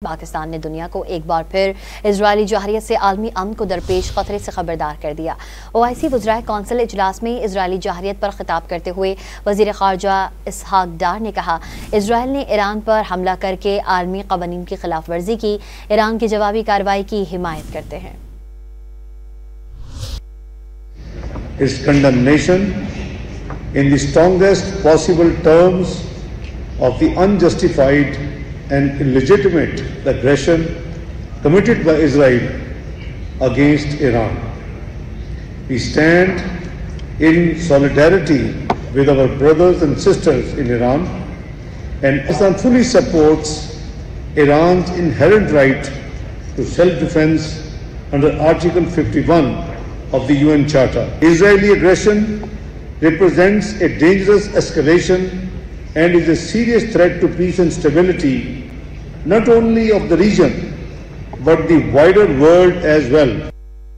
पाकिस्तान ने दुनिया को एक बार फिर इजरायली जहरियत से आलमी अमन को दरपेश खतरे से खबरदार कर दिया। ओआईसी वज़राए कौंसिल इजलास में इजरायली जहरियत पर खिताब करते हुए वज़ीर ख़ारजा इसहाक डार ने कहा, इजरायल ने ईरान पर हमला करके आलमी क़वानीन की खिलाफ वर्जी की, ईरान की जवाबी कार्रवाई की हिमायत करते हैं। Its condemnation in the strongest possible terms of the unjustified and illegitimate aggression committed by Israel against Iran. We stand in solidarity with our brothers and sisters in Iran, and Pakistan fully supports Iran's inherent right to self-defense under Article 51 of the UN Charter. Israeli aggression represents a dangerous escalation and is a serious threat to peace and stability, not only of the region, but the wider world as well.